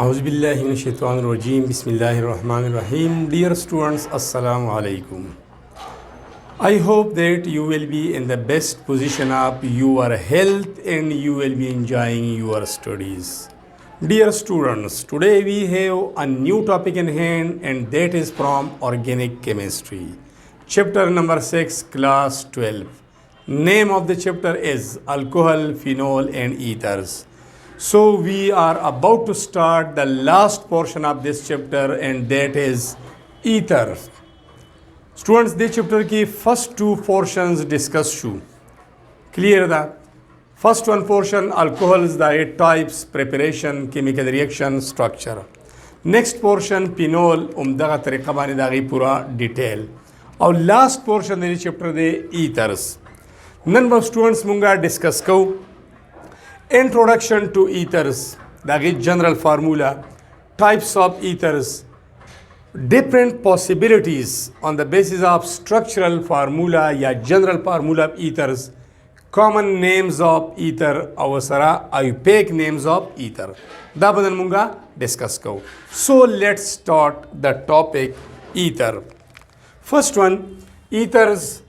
Auzubillahiminash-shaytanir-rajeem. Bismillahir-rahmanir-rahim. Dear students, Assalamu alaikum. I hope that you will be in the best position of your health and you will be enjoying your studies. Dear students, today we have a new topic in hand and that is from organic chemistry. Chapter number 6, class 12. Name of the chapter is alcohol, phenol and ethers. So we are about to start the last portion of this chapter and that is ether. Students, this chapter की first two portions discuss shoe. Clear that? First one portion alcohols, the eight types, preparation, chemical reaction, structure. Next portion phenol, उम्दा तरीका बानी दागी पूरा detail. और last portion this chapter they ethers. None of students मुंगा discuss को. Introduction to ethers, the general formula, types of ethers, different possibilities on the basis of structural formula या general formula of ethers, common names of ether, avasara, Iupac names of ether. Da badan munga discuss ko. So let's start the topic ether. First one, ethers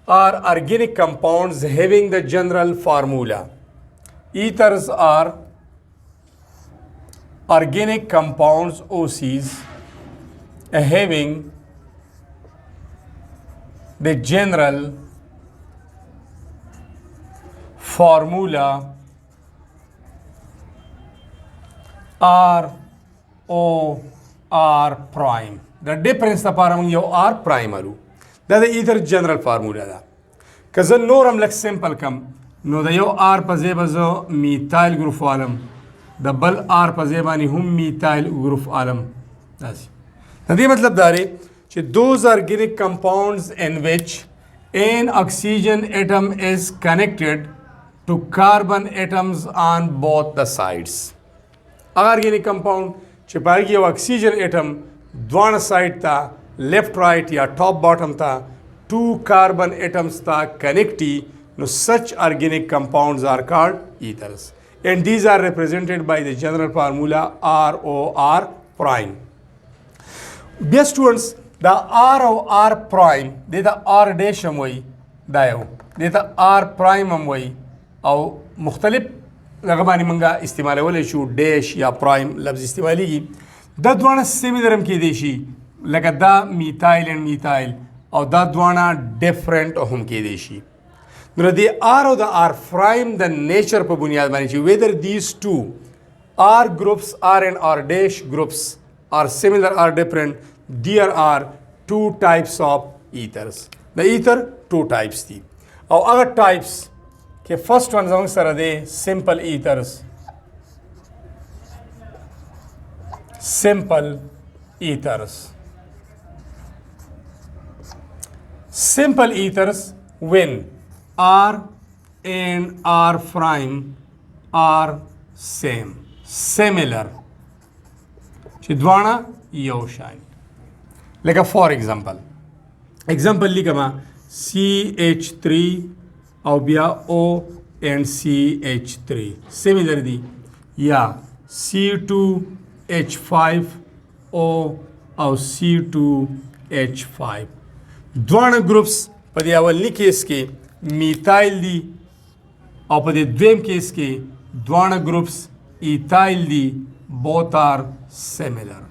are organic compounds having the general formula. Ethers are organic compounds OCs having the general formula R O R prime. The difference among your R prime aru. That is ether general formula da. Cause no ram like simple come. No the yo R pazebazo methyl group alam. The bal R pazebani hum methyl group alam. That's it. मतलब दारे कि those organic compounds in which an oxygen atom is connected to carbon atoms on both the sides. Organic compound चिपाएगी वो oxygen atom दोनों side था left right या top bottom था two carbon atoms था connecti. No, such organic compounds are called ethers, and these are represented by the general formula ROR prime. Dear students, the ROR prime, they the R dash amway, dayo, they the R prime amway, or मुख्तलिफ लगामानी मंगा इस्तेमाल वाले शू dash या prime लफ्ज़ इस्तेमाली की, दा द्वाना similar हम की देशी, लगा दा methyl and methyl, और दा द्वाना different हम की देशी. Now the R or the R prime the nature पर बुनियाद मानी चाहिए. Whether these two R groups, R and R dash groups are similar or different, there are two types of ethers. The ether two types थी. और अगर types के first one जहाँ सर दे simple ethers. Simple ethers. Simple ethers when R and R prime are same, similar. Chidwana Yoshine. Like for example, likama CH3 obia O and CH3. Similarly, yeah, C2H5 O or C2H5. Dwana groups padiawali case ke methyl दी और पदे द्वेम केस के द्वाना groups ethyl the both are similar.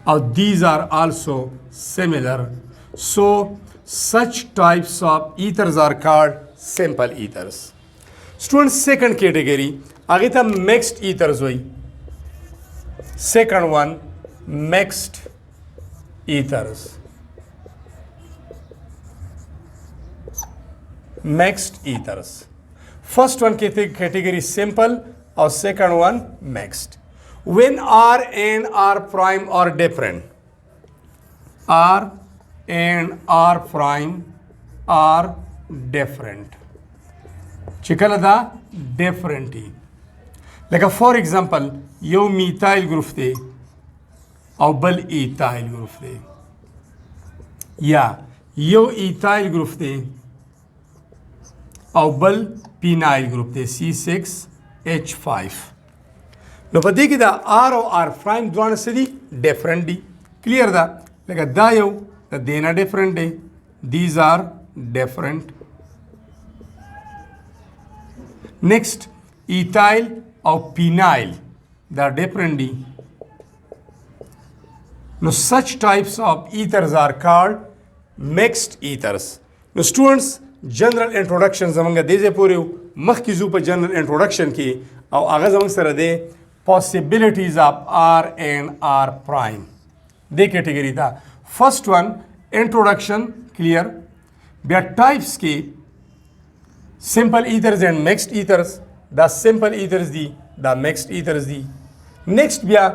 और these are also similar. So such types of ethers are called simple ethers. Students, second category आगे था mixed ethers हुई. Second one mixed ethers. Mixed ethers. First one category simple or second one mixed. When R and R prime are different, R and R prime are different. Chikalada different. Like for example, yo methyl group the or bal ethyl group the. Yeah, yo ethyl group the अव्वल penile group थे C6H5. نو په دې کې دا آر او آر پرایم دواړه څه دي ډیفرنٹ دي کلیر ده لکه دا یو د دې نه ډیفرنٹ دی دیز آر ډیفرنٹ نیکسٹ ایتایل او پینایل دا ډیفرنٹ دي نو such types of ethers are called mixed ethers نو students general introduction زمونږ دې ځای پورې مخکې ځو په general introduction کې او هغه زمونږ سره دی possibilities of R and R prime دې category دا first one introduction clear بیا types کې simple ethers and mixed ethers دا simple ethers دي دا mixed ethers دي next بیا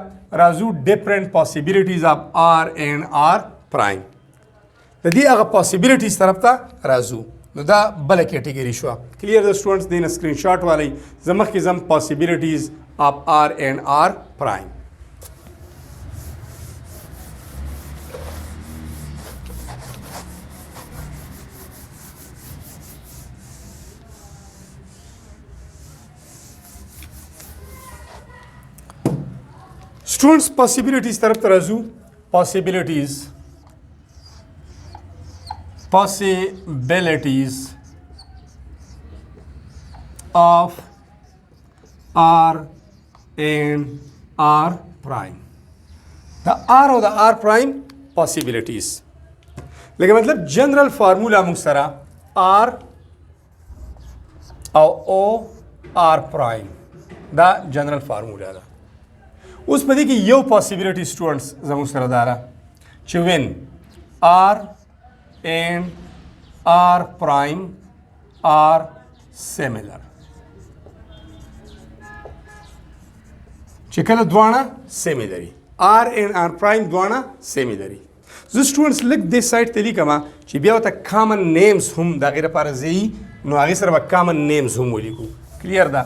راځو different possibilities of R and R prime د دې هغه possibilities طرف ته راځو نو دا بل کیټګری شو کلیر د سټوډنټس دین سکرین شاٹ والی زمخ کې زم possibilities of R and R prime students possibilities तरफ तराजू possibilities of R and R prime the R or the R prime possibilities लेकिन मतलब general formula मुक्सरा R और O R prime the general formula दा उस पर देखिए यो possibility students जमूं सर दारा when R and R prime are similar चिकल द्वाना similarly R and R prime द्वाना similarly जो students लिख this side तेली कमा चिबिया होता common names हम दागिरा पार ज़ेही नो आगे सर बा common names हम बोली को clear दा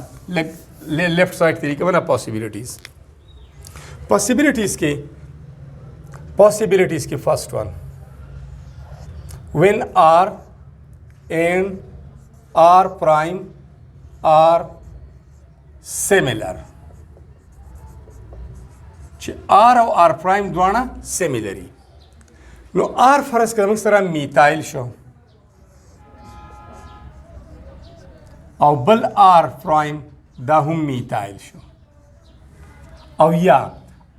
left side तेली कमा ना possibilities के first one when R and R prime are similar R और R prime द्वारा similarly नो R फर्ज करने सरा methyl शो और बल R prime दाहुम methyl शो और या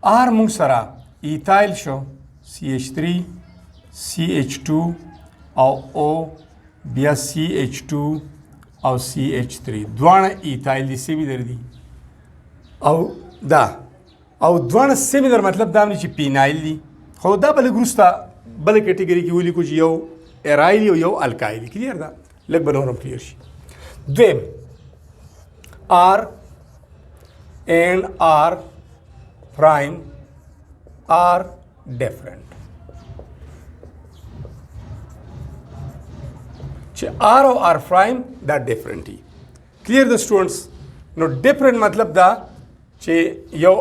R मुंगसरा ethyl शो CH3 CH2 और O बिया CH2 और CH3 द्वारा ethyl दी similar दी और द्वारा similar मतलब दामनी ची phenyl दी हो दा बले ग्रुस्ता बले कैटेगरी की वली कुछ यो एराइल यो अल्काइल क्लियर दा लग बनोरम क्लियर शी द्वेम R and R prime are different R और R prime that different he clear the students no different मतलब दा चे यो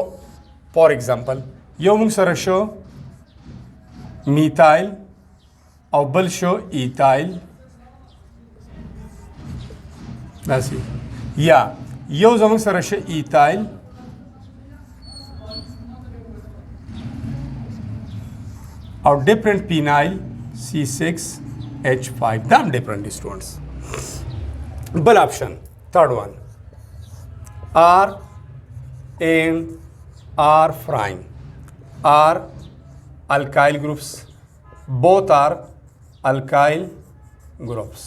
for example यो मुंग सर शो methyl और बल शो ethyl that's it या यो जमुंग सर शो ethyl और different phenyl C6H5 damn different students ball option third one R and R prime are alkyl groups both are alkyl groups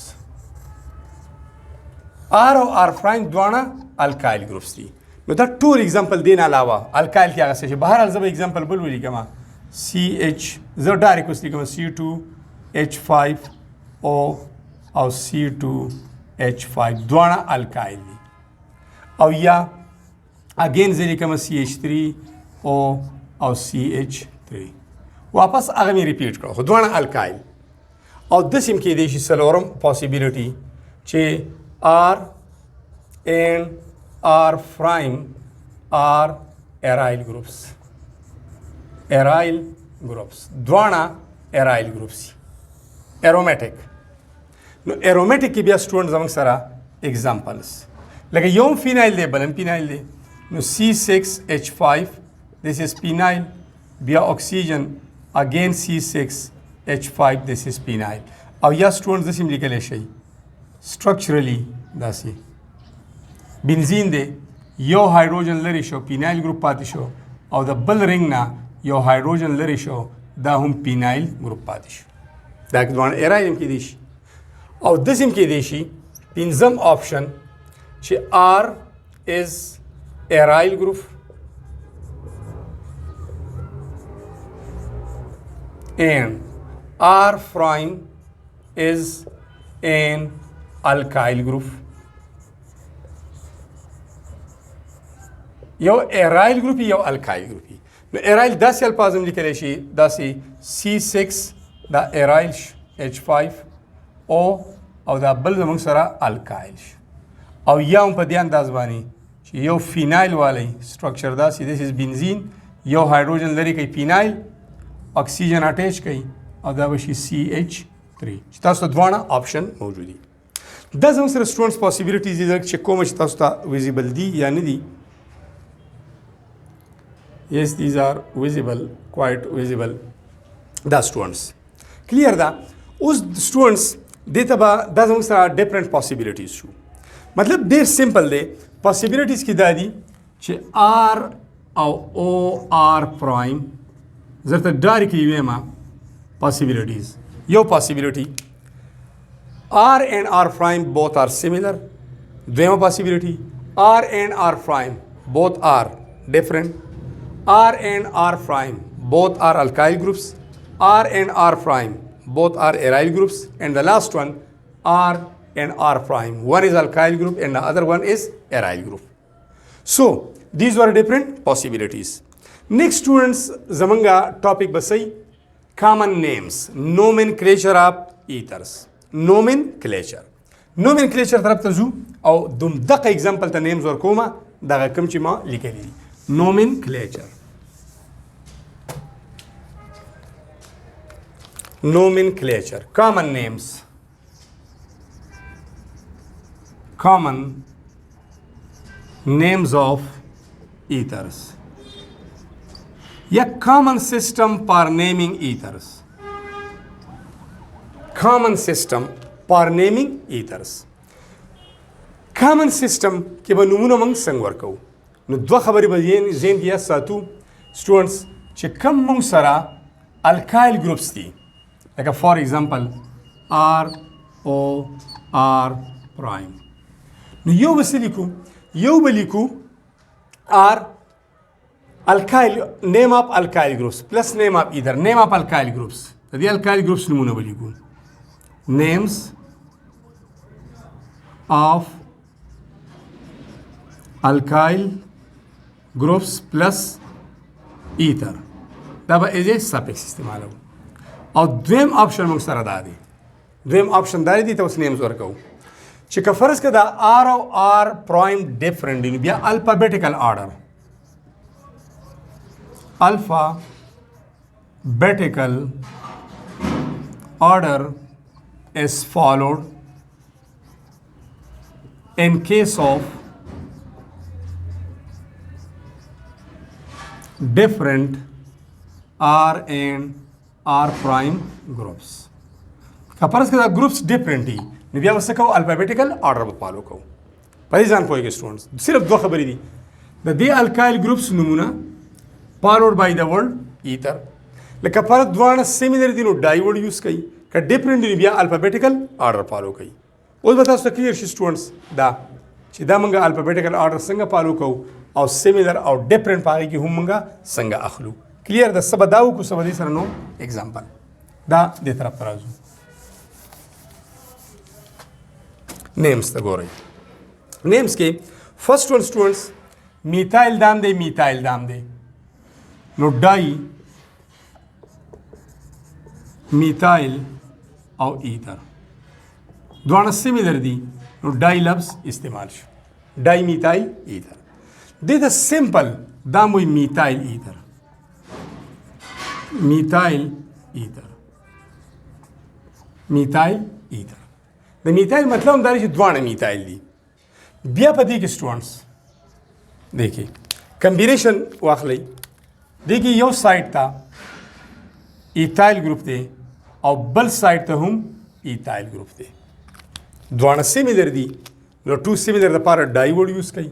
R और R prime द्वारा alkyl groups थी मतलब two example देना अलावा alkyl क्या कैसे है बाहर अलग example बोल बोली क्या माँ CH ज़रा डायरेक्ट उसकी क्या C2H5O और C2H5 द्वारा alkyl दी और या again ज़री क्या CH3O और CH3 वापस आगे में repeat करो द्वारा alkyl और दस इनके देशी सलोरम possibility चे R and R prime are aryl groups द्वारा aryl groups aromatic no aromatic की भी स्टूडेंट जमंग सारा examples लगे योम phenyl दे बलन phenyl दे نو C6H5 this is phenyl بیا oxygen again C6H5 this is phenyl او یا سټوډنټس داسې لیکلی شي structurally داسې بنزین دی یو هایدروجن لري شو پینایل ګروپ پاتې شو او د بل رنګ نه یو هایدروجن لري شو دا هم پینایل ګروپ پاتې شو دا دواړه ایرایل هم کېدی شي او داسې هم کېدی شي پنځم آپشن چې R is aryl group and R prime is an alkyl group. یو aryl group یو alkyl group. نو aryl داسې الفاظ هم لیکلی شي داسې C6 دا aryl H5 او دا بل زموږ سره alkyl او یا هم په دې انداز باندې چې یو فینایل والی سټرکچر داسې this is بنزین یو هایدروجن لري کوي فینایل اکسیجن اٹیچ کوي او دا به شي CH3 چې تاسو ته دواړه آپشن موجود دي دا زموږ سره سټوډنټس پاسبلیټیز دي چې کومه چې تاسو ته ویزیبل دي یا نه دي yes these are visible quite visible دا سټوډنټس کلیر ده اوس سټوډنټس دې ته به دا زموږ سره ډفرنٹ پاسبلیټیز شو مطلب ډېر سمپل دی پاسبلیټیز کې دا دي چې R او OR پرایم زه درته ډایرکټلی ویم possibilities یو possibility R and R prime both are similar دویمه possibility R and R prime both are different R and R prime both are alkyl groups R and R prime both are aryl groups and the last one R and R prime one is alkyl group and the other one is aryl group so these were different possibilities next students zamanga topic basai common names nomenclature of ethers nomenclature طرف ته ځو او دوم دغه example ته names ورکومه دغه کوم چې ما لیکلي دي nomenclature common names of ethers या common system for naming ethers common system for naming ethers common system کې به نمونه موږ څنګه ورکو نو دوه خبرې به ذهن کې یاد ساتو سټوډنټس چې کوم موږ سره الکایل ګروپس دي لکه فار ایگزامپل R O R پرایم نو یو به لیکو R alkyl name of alkyl groups plus name of ether name of alkyl groups the alkyl groups نمونه به لیکو names of alkyl groups plus ether دا به as a suffix استعمالو او دویم آپشن موږ سره دا دی دویم آپشن دا دی ته اوس نیمز ورکو چې که فرض کړه دا R او R پرایم ډیفرنٹ دي بیا الفابیټیکل آرډر alphabetical order is followed in case of different R and R prime groups کپرس کدا groups different دي نو بیا وسه کو alphabetical order به فالو کو پای ځان پوهیږي سټوډنټس صرف دوه خبرې دي د دې alkyl groups نمونه followed by the word ether لکه پر دوانه سیمینر دي نو ډای ورډ یوز کوي که ډیفرنٹ دي بیا الفابیټیکل آرډر فالو کوي اوس به تاسو ته کلیر شي سټوډنټس دا چې دا موږ الفابیټیکل آرډر څنګه فالو کوو او سیمینر او ډیفرنٹ پاره کې هم موږ څنګه اخلو کلیر د سبا داو کو سبا دې سره نو एग्जांपल دا دې طرف راځو نیمز ته ګورئ نیمز کې فرست ون سټوډنټس میثایل دام دی نو ډای میثایل او ایتر دوانه سیمیلر دي نو ډای لفظ استعمال شو ډای میثایل ایتر دې ته سمپل دا موي میثایل ایتر د میثایل مطلب دا چې دوانه میثایل دي بیا په دې کې سټوډنټس देखिए combination वाखली देखिए यो side था ethyl group थे और बल side था हम इथाइल ग्रुप थे द्वाना सिमिलर दी नो टू सिमिलर द पार डाई वर्ड यूज कई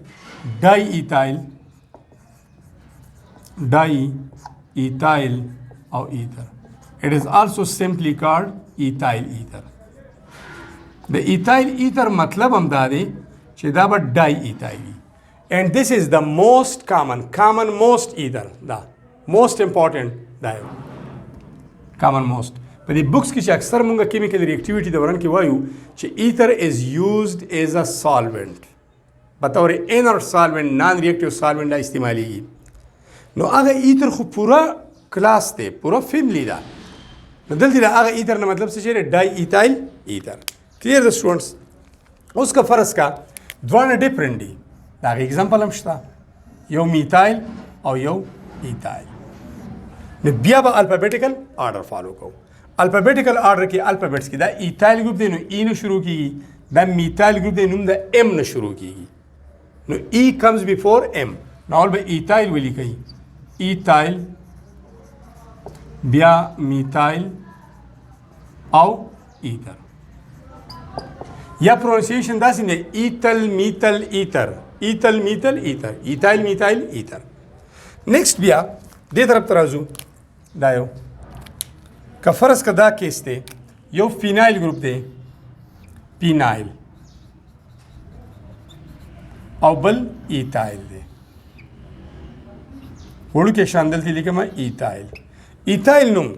डाई इथाइल और ether it is also simply called ethyl ether the ethyl ether मतलब हम दादे चिदाबा di ethyl and this is the most common most ether the most important the common most but the books ki aksar munga chemical reactivity the waran ki wayu che ether is used as a solvent bataur inert solvent non reactive solvent da istemali no aga ether khu pura class te pura family da no dalti da aga ether na matlab se che diethyl ether clear the students uska faras ka dwana different di دا एग्जांपल هم شته یو میثایل او یو ایثایل نو بیا به الفابیټیکل آرډر فالو کوو الفابیټیکل آرډر کې الفابیټس کې دا ایثایل ګروپ دی نو ای نه شروع کیږي دا میثایل ګروپ دی نو د ام نه شروع کیږي نو ای کمز بیفور ام نو اول به ایثایل ولیکي ایثایل بیا میثایل او ایثر یا پروننسیشن داسې نه ایثل میثل ایثر ایثل میثل ایثر ایثایل میثایل ایثر نیکسٹ بیا دې طرف ته راځو دا یو که فرض که دا کیس دی یو فینایل ګروپ دی فینایل او بل ایثایل دی وړوکی شان دلته لیکم ایثایل ایثایل نوم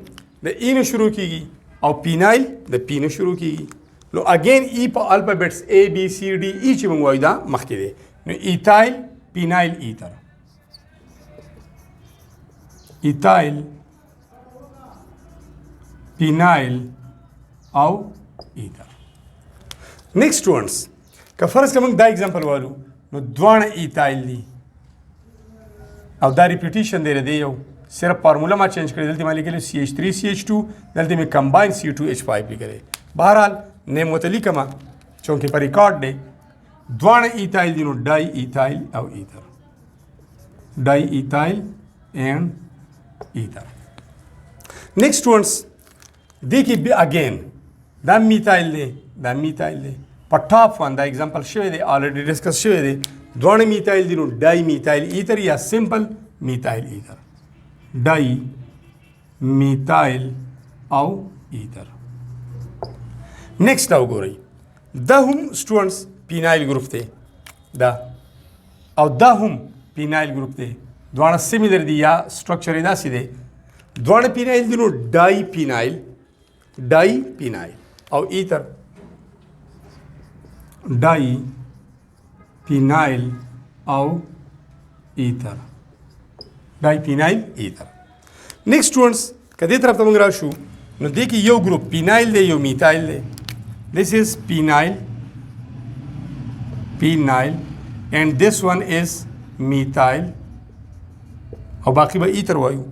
د ای نه شروع کیږي او فینایل د پی نه شروع کیږي نو اگین ای په الفابیټس A B C D E چې موږ وایو دا مخکې دی نو ایثایل فینایل ایثر ایثایل فینایل او ایثر نیکسٹ ونس که فرض که موږ دا ایگزامپل والو نو دواړه ایثایل دي او دا ریپیټیشن دی دی یو صرف فارمولا ما چینج کړی دلته ما لیکلی CH3CH2 دلته مې کمباین C2H5 لیکلی بهرحال نیم ورته لیکمه چونکې په ریکارډ دی دواړه ایثایل دي نو ډای ایثایل او ایثر ډای ایثایل اینڈ ایثر نیکسٹ ونس دیکھیے بی اگین دا میثایل دی دا میثایل دی په ټاپ ون دا ایگزامپل شوی دی آلریډي ډسکس شوی دی دواړه میثایل دي نو ډای میثایل ایثر یا سمپل میثایل ایثر ډای میثایل او ایثر نیکسٹ او ګورئ دا هم سټوډنټس فینایل ګروپ دی دا او دا هم فینایل ګروپ دی دواړه سیمیلر دي یا سټرکچر یې داسې دی دواړه فینایل دي نو ډای فینایل او ایثر ډای فینایل او ایثر ډای فینایل ایثر نیکسٹ سټوډنټس که دې طرف ته موږ راشو نو دې کې یو ګروپ فینایل دی یو میثایل دی this is phenyl and this one is methyl او باقی به ایتر وایو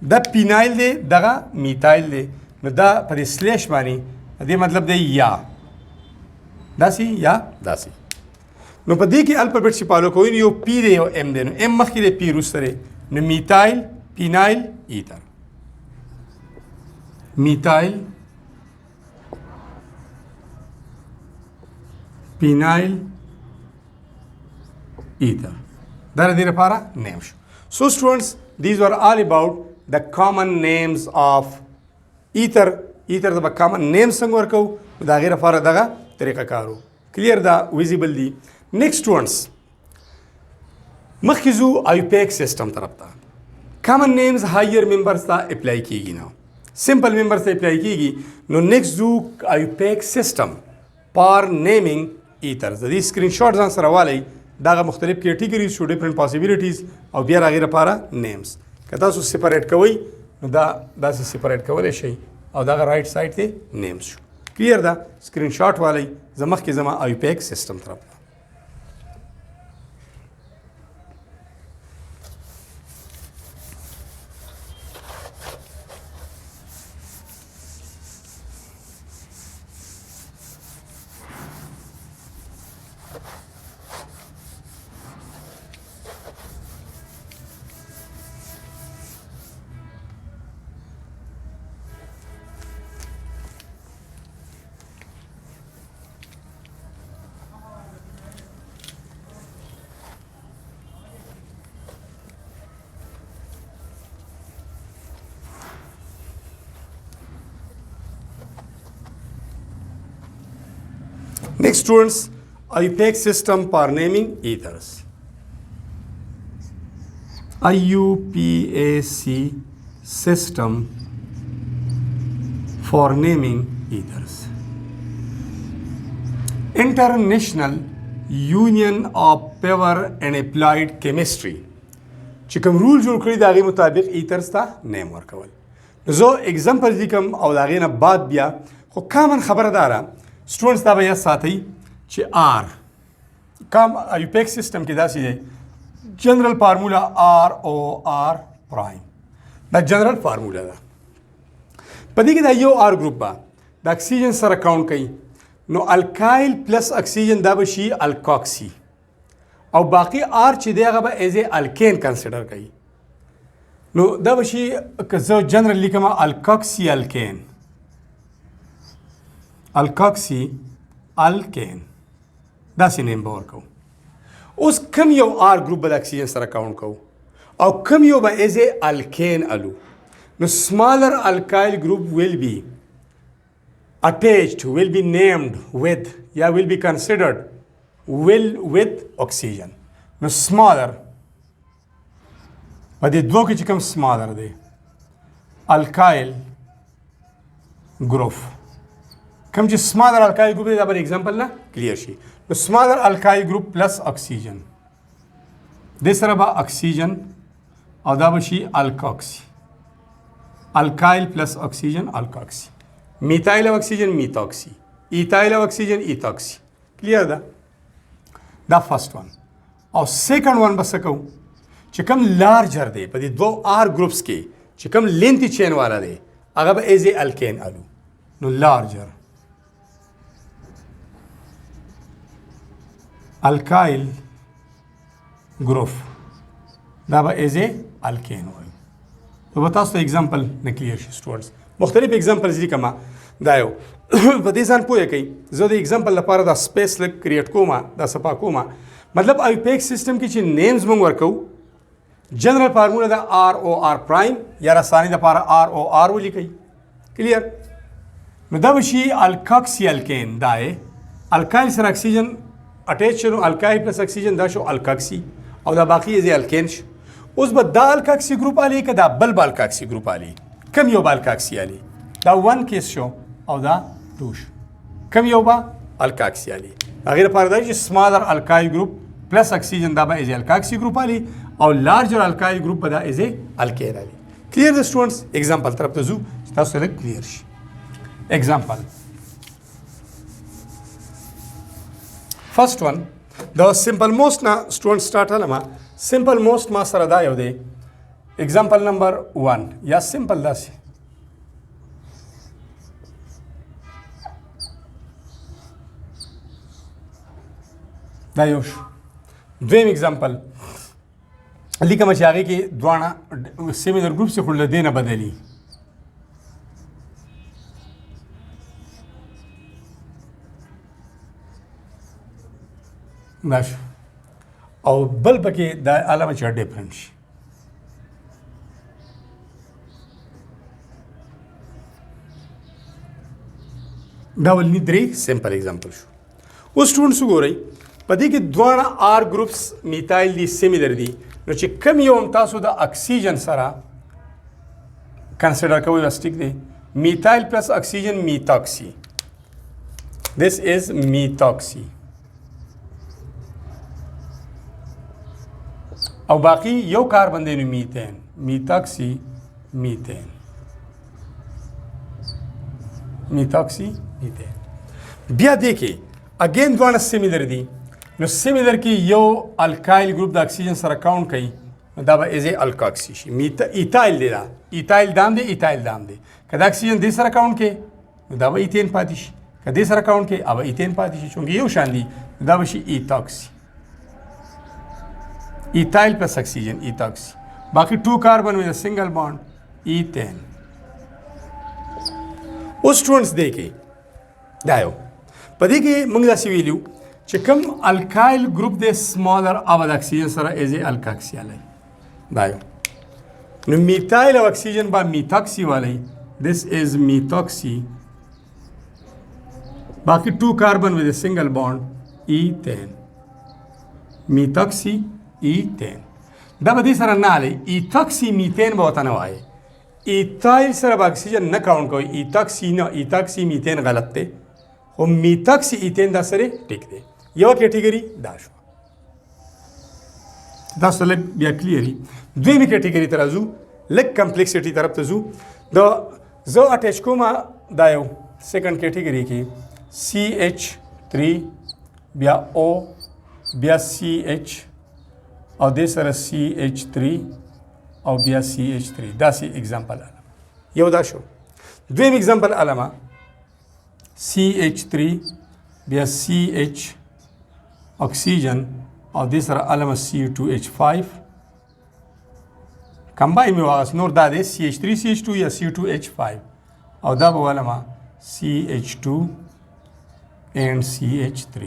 دا پینایل دی دغه میثایل دی نو دا په سلیش باندې دې مطلب دی یا داسې یا داسې نو په دې کې الفابیټ چې فالو کوئ یو پی دی یو ام دی نو ام مخکې دی پی وروسته دی نو میثایل فینایل ایتر میثایل فینایل ether that is para names so students these were all about the common names of ether the common names څنګه ورکو دا غیر لپاره دغه طریقه کارو clear دا visible دي next ones مخکې زو Iupac system طرف ته common names higher members ته apply کیږي نو simple members ته apply کیږي نو next زو Iupac system for naming ethers د دې سکرین شاټ ځان سره والی دا مختلف کیټیګریز شو ډیفرنٹ پاسبیلیټیز او بیا راغی لپاره نیمز که تاسو سپریټ کوئ نو دا داسې سپریټ کولی شئ او دغه رایټ سایډ ته نیمز شو کلیر ده سکرین شاټ والی زه مخکې زما Iupac سیسټم طرف Next students, Iupac system for naming ethers. IUPAC system for naming ethers. International Union of Power and Applied Chemistry چې کوم رول جوړ کړی د هغې مطابق ایترز ته نیم ورکول. نو زه اگزامپل لیکم او د هغې نه بعد بیا خو کامن خبره دا ده سټوډنټس دا به یاد ساتئ چې آر کام ایوپیک سیسټم کې داسې دی جنرل فارمولا آر او آر پرایم دا جنرل فارمولا ده. په دې کې دا یو آر ګروپ به د اکسیجن سره کاونټ کوي نو الکایل پلس اکسیجن دا به شي الکاکسی او باقي آر چې دی هغه به ایز ا الکین کنسیډر کوي. نو دا به شي که زه جنرل لیکم الکاکسی الکین الکاکسی الکین داسې نیم به ورکوو. اوس کم یو آر ګروپ به د اکسیجن سره کاونټ کوو او کم یو به ایز ا الکین الو. نو smaller alkyl group will be attached, will be named with, will be considered with oxygen. نو smaller په دې دوه کې چې کوم smaller دی alkyl group کوم چې smaller alkyl group دی دا پر example نه clear شي. نو smaller alkyl group plus oxygen دې سره به oxygen او دا به شي alkoxy alkyl plus oxygen alkoxy methyl of oxygen methoxy ethyl of oxygen ethoxy clear ده دا first one. او second one بس کوو چې کوم larger دی په دې دوه R groups کې چې کوم length chain والا دی هغه به as a alkane الو. نو larger alkyl group دا به as a alkane وایو. نو به تاسو ته اگزامپل نه کلیر شي سټوډنټس. مختلف اگزامپلز لیکم دا یو په دې ځان پوهه کوي زه د اگزامپل لپاره دا سپیس لږ کریټ کوم دا صفا کوم مطلب ایوپیک سیسټم کې چې نیمز موږ ورکو جنرل فارمولا دا آر او آر پرایم یا رسانې لپاره آر او آر ولیکئ کلیر. نو دا به شي الکاکسی الکین دا یې الکایل سره اکسیجن اٹیچ شنو الکایل پلس اکسیجن دا شو الکاکسی او دا باقي یې الکین شو. اوس به دا الکاکسی ګروپ آلی که دا بل به الکاکسی ګروپ آلی کم یو به الکاکسی آلی دا ون کیس شو او دا ټو شو کم یو به الکاکسی آلی هغې لپاره دا چې سمالر الکایل ګروپ پلس اکسیجن دا به ایز الکاکسی ګروپ آلی او لارجر الکایل ګروپ به دا ایز الکین آلی. کلیر د سټوډنټس اگزامپل طرف ته ځو چې تاسو ته لږ کلیر شي. اگزامپل فرست ون د سمپل موسټ نه سټوډنټ سټارټ علمه سمپل موسٹ ما سره دا یو دی اگزامپل نمبر 1 یا سمپل داسې دا یو شو. دویم اگزامپل لیکم چې هغې کې دواړه سیمینر ګروپ څخه له دې نه بدلي. دا شو او بل پکې دا علامه چې ډیفرنٹ شي. دا ولني درې سمپل اگزامپل شو. اوس سټوډنټس وګورئ په دې کې دواړه آر ګروپس میتایل دي سیمیلر دي نو چې کم یو هم تاسو د اکسیجن سره کنسیډر کوئ وسټیک دی میتایل پلس اکسیجن میتاکسی دس از میتاکسی او باقی یو کاربن دی نو میتین میتاکسی میتین میتاکسی میتین. بیا دیکھئ اگین دواړه سیمیلر دي نو سیمیلر کې یو الکایل ګروپ د اکسیجن سره کاونټ کوي نو دا به ایز الکاکسی شي. ایتایل دی دا ایتایل دام دی ایتایل دام دی که دا اکسیجن دې سره کاونټ کوي نو دا به ایتین پاتې شي که دې سره کاونټ کوي هغه ایتین پاتې شي چونکې یو شان دي دا به شي ایتاکسی ethyl plus oxygen ethoxy باقی 2 carbon with a single bond ethane. اوس سټوډنټس دیکھئ دا یو په دې کې موږ داسې ویلو چې کوم الکایل ګروپ دی سمالر او د اکسیجن سره ایز الکاکسی والی دا یو. نو میتایل او اکسیجن با میتاکسی والی دس از میتاکسی باقي 2 carbon with a single bond ethane methoxy ethane دا به دې سره نه علي ایتاکسی میتین به ورته نه وایي ایتایل سره به اکسیجن نه کاونټ کوئ ایتاکسی نه ایتاکسی میتین غلط دی خو میتاکسی ایتین دا سره ټیک دی یوه کیټګري دا شوه دا څه لږ بیا کلیري دویمې کیټګري ته راځو لږ کمپلیکسټي طرف ته ځو د زه اټیچ کوم دا یو سیکنډ کیټګري کې CH3 بیا O بیا CH او دې سره CH3 او بیا CH3 دا سی اگزامپل علم یو دا شو دویم اگزامپل علمه CH3 بیا CH اکسیجن او دې سره علمه C2H5 کمباین مې واغست نور دا دی CH3 CH2 یا C2H5 او دا به علمه CH2 and CH3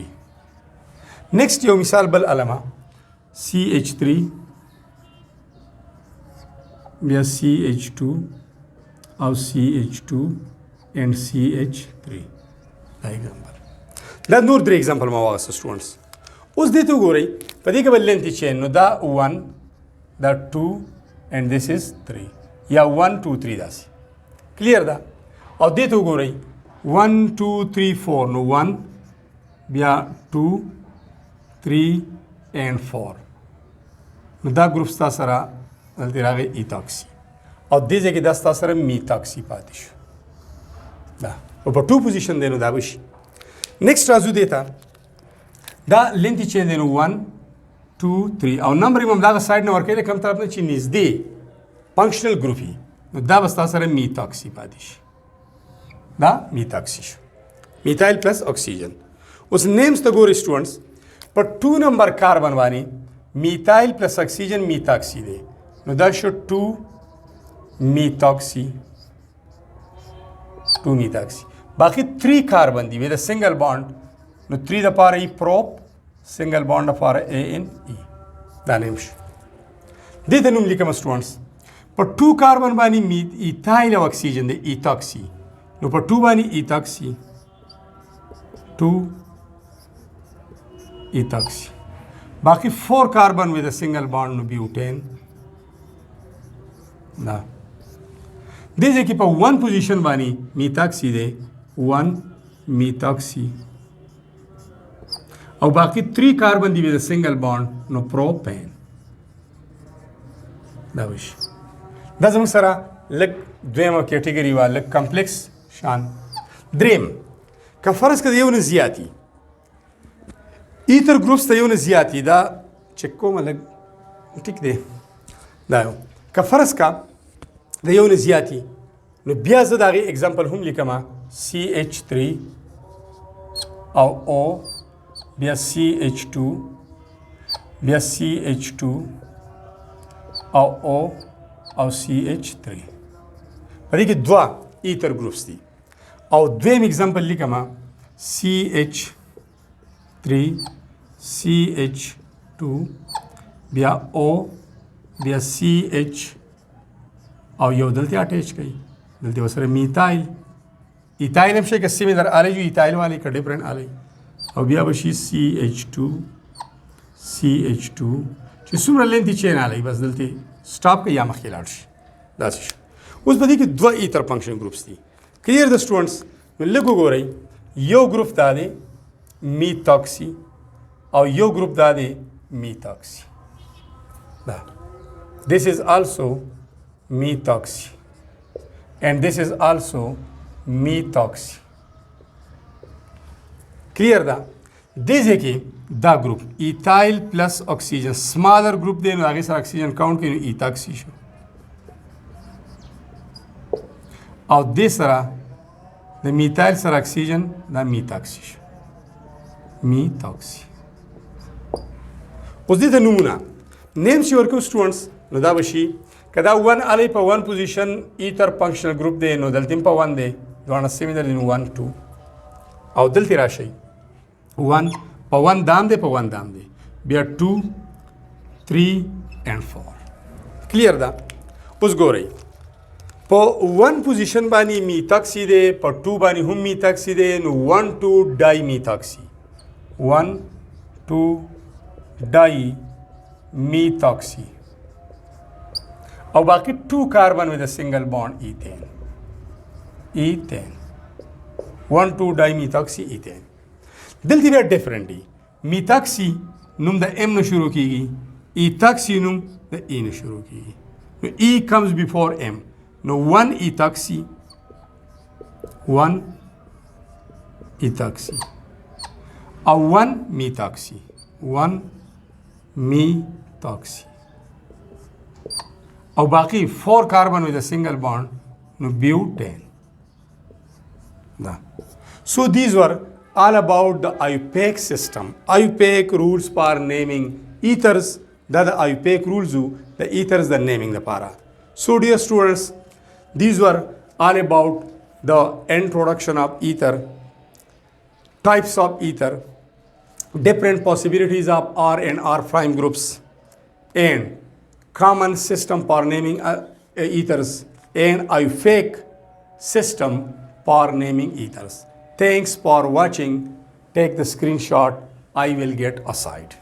نیکسٹ یو مثال بل علمه CH3 بیا CH2 او CH2 and CH3 دا ایگزامپل دا نور درې ایگزامپل ما واغسته سټوډنټس اوس دې ته وګورئ په دې کې به لینتھ چین نو دا 1 دا 2 and this is 3 یا 1 2 3 داسې کلیر ده او دې ته وګورئ 1 2 3 4 نو 1 بیا 2 3 and 4 نو دا ګروپ ستا سره دلته راغی ایتاکسی او دې ځای کې دا ستا سره میتاکسی پاتې شو دا او په 2 پوزیشن دی نو دا به شي نیکسټ راځو دې ته دا لینتھ چین دی نو 1 2 3 او نمبر یې هم دغه سایډ نه ورکوي د کوم طرف نه چې نږدې فنکشنل ګروپ وي نو دا به ستا سره میتاکسی پاتې شي دا میتاکسی شو میتایل پلس اکسیجن اوس نیمز ته ګورئ سټوډنټس په 2 نمبر کاربن باندې میتایل پلس اکسیجن میتاکسی دی نو دا شو 2 میتاکسی 2 میتاکسی باقی 3 کاربن دی with a single bond نو 3 د پاره ای پروپ سنگل بانډ لپاره ANE دا نیم شو دې ته نوم لیکم سټوډنټس په 2 کاربن باندې ایتایل او اکسیجن دی ایتاکسی نو په 2 باندې ایتاکسی 2 ایتاکسی باقی 4 کاربن with a single bond نو بیوټین دا دې ځکه په 1 پوزیشن باندې میتاکسی دی 1 میتاکسی او باقی 3 کاربن دی with a single bond نو پروپین دا وشي دا زموږ سره لږ دویمه کیټګري وا لږ کمپلیکس شان دریم که فرض کړه یو نه زیاتی ایتر ګروپس ته یو نه زیاتی دا چک کومه لږ ټیک دی دا یو که فرض کا د یو نه زیاتی نو بیا زه د هغې اگزامپل هم لیکم CH3 او O بیا CH2 بیا CH2 او O او CH3 په دې کې دوه ایتر ګروپس دي او دویم اگزامپل لیکم CH3 CH2 بیا O بیا CH او یو دلته اٹیچ کړئ دلته وسره میتایل ایتایل هم شي که سیمې در آلی جو ایتایل والی که ډفرنٹ آلی او بیا به شي CH2 چې څومره لینتھ چین آلی بس دلته سټاپ کوي یا مخکې لاړ شي داسې شو اوس په دې کې دوه ایتر فنکشن ګروپس دي کلیر د سټوډنټس نو لږ وګورئ یو ګروپ دا دی میتاکسی او یو ګروپ دا دی میتاکسی دا this is also methoxy and this is also methoxy clear da دیزه کې دا ګروپ ایتایل پلس اکسیجن سمالر ګروپ دی نو هغې سره اکسیجن کاونټ کوي نو ایتاکسی شو او دې سره د میتایل سره اکسیجن دا میتاکسی شو میتاکسی اوس دې ته نمونه نیم چې ورکو سټوډنټس نو دا به شي که دا 1 علی په 1 پوزیشن ایتر فنکشنل ګروپ دی نو دلته په 1 دی دواړه سیمې در دي نو 1 2 او دلته راشئ 1 په 1 دام دی په 1 دام دی بیا 2 3 and 4 کلیر ده اوس ګورئ په 1 پوزیشن باندې میتاکسی دی، په 2 باندې هم میتاکسی دی، نو 1 2 ډای میتاکسی 1 2 ډای میتاکسی او باقي 2 کاربن with a single bond ethane 1 2 ډای میتاکسی ایتین. دلته بیا ډیفرنٹ دی، میتاکسی نوم د ام نه شروع کیږي، ایتاکسی نوم د ای نه شروع کیږي. نو ای کمز بیفور ام، نو 1 ایتاکسی 1 ایتاکسی او 1 میتاکسی 1 میتاکسی او باقی 4 کاربن with a single bond نو butane. So these were all about the Iupac system. Iupac rules for naming ethers. That the Iupac rules you the ethers the naming the para. So dear students, these were all about the introduction of ether, types of ether, different possibilities of R and R prime groups, and common system for naming ethers, and Iupac system for naming ethers. Thanks for watching. Take the screenshot. I will get aside.